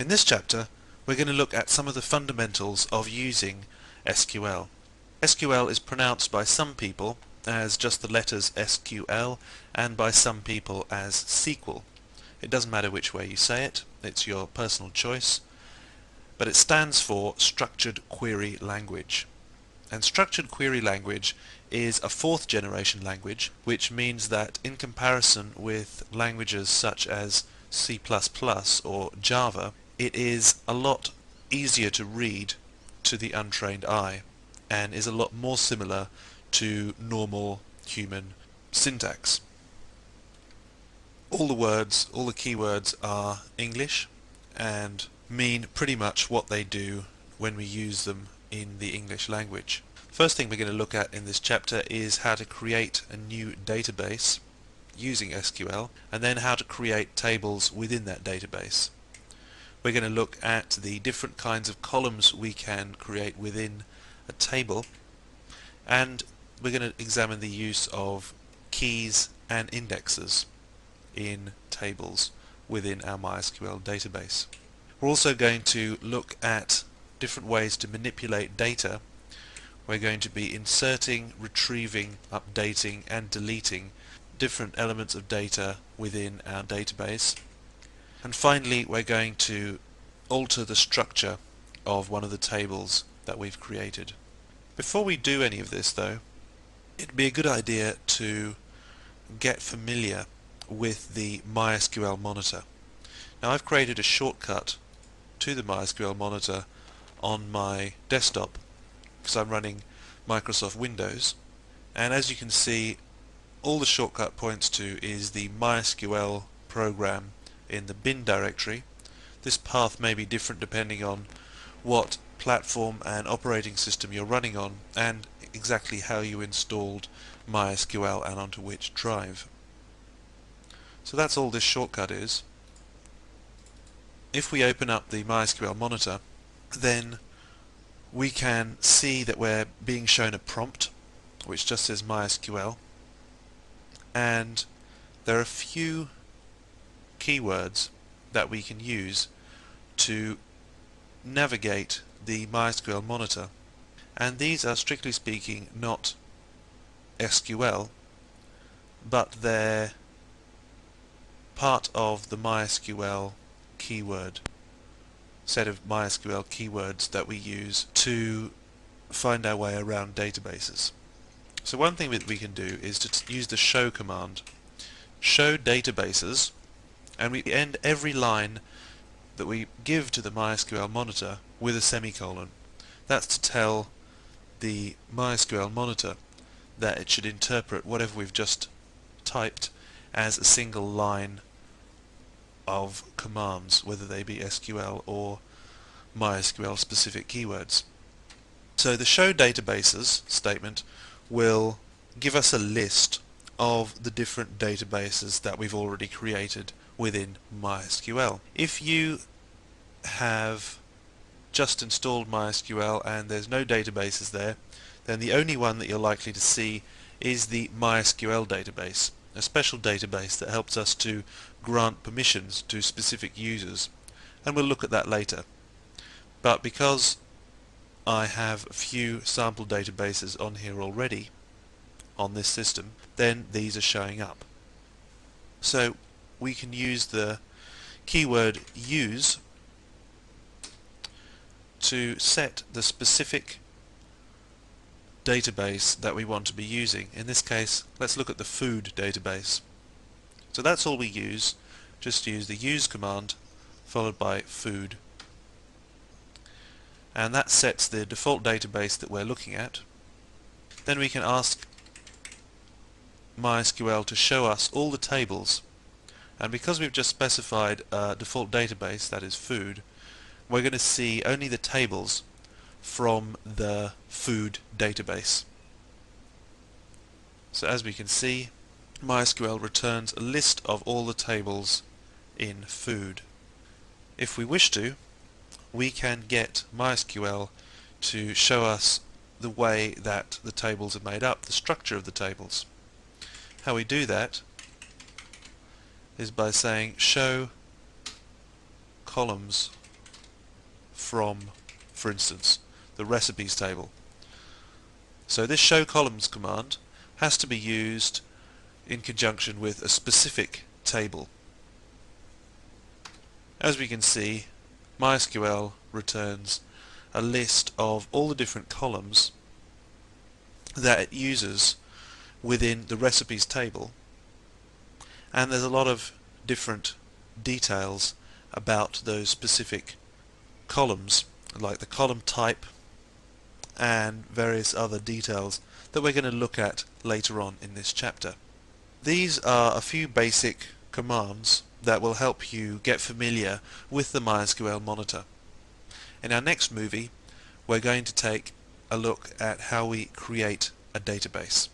In this chapter, we're going to look at some of the fundamentals of using SQL. SQL is pronounced by some people as just the letters SQL and by some people as SQL. It doesn't matter which way you say it, it's your personal choice, but it stands for Structured Query Language. And Structured Query Language is a fourth generation language, which means that in comparison with languages such as C++ or Java, it is a lot easier to read to the untrained eye and is a lot more similar to normal human syntax. All the words, all the keywords are English and mean pretty much what they do when we use them in the English language. First thing we're going to look at in this chapter is how to create a new database using SQL, and then how to create tables within that database. We're going to look at the different kinds of columns we can create within a table, and we're going to examine the use of keys and indexes in tables within our MySQL database. We're also going to look at different ways to manipulate data. We're going to be inserting, retrieving, updating and deleting different elements of data within our database. And finally, we're going to alter the structure of one of the tables that we've created. Before we do any of this though, it'd be a good idea to get familiar with the MySQL monitor. Now I've created a shortcut to the MySQL monitor on my desktop because I'm running Microsoft Windows, and as you can see, all the shortcut points to is the MySQL program in the bin directory. This path may be different depending on what platform and operating system you're running on and exactly how you installed MySQL and onto which drive. So that's all this shortcut is. If we open up the MySQL monitor, then we can see that we're being shown a prompt which just says MySQL, and there are a few keywords that we can use to navigate the MySQL monitor, and these are strictly speaking not SQL, but they're part of the MySQL keyword set of MySQL keywords that we use to find our way around databases. So one thing that we can do is to use the show command. Show databases, and we end every line that we give to the MySQL monitor with a semicolon. That's to tell the MySQL monitor that it should interpret whatever we've just typed as a single line of commands, whether they be SQL or MySQL specific keywords. So the show databases statement will give us a list of the different databases that we've already created within MySQL. If you have just installed MySQL and there's no databases there, then the only one that you're likely to see is the MySQL database, a special database that helps us to grant permissions to specific users, and we'll look at that later. But because I have a few sample databases on here already on this system, then these are showing up. So we can use the keyword use to set the specific database that we want to be using. In this case, let's look at the food database. So that's all we use. Just use the use command followed by food, and that sets the default database that we're looking at. Then we can ask MySQL to show us all the tables, and because we've just specified a default database, that is food, we're going to see only the tables from the food database. So as we can see, MySQL returns a list of all the tables in food. If we wish to, we can get MySQL to show us the way that the tables are made up, the structure of the tables. How we do that is by saying show columns from, for instance, the recipes table. So this show columns command has to be used in conjunction with a specific table. As we can see, MySQL returns a list of all the different columns that it uses within the recipes table, and there's a lot of different details about those specific columns, like the column type and various other details that we're going to look at later on in this chapter. These are a few basic commands that will help you get familiar with the MySQL monitor. In our next movie, we're going to take a look at how we create a database.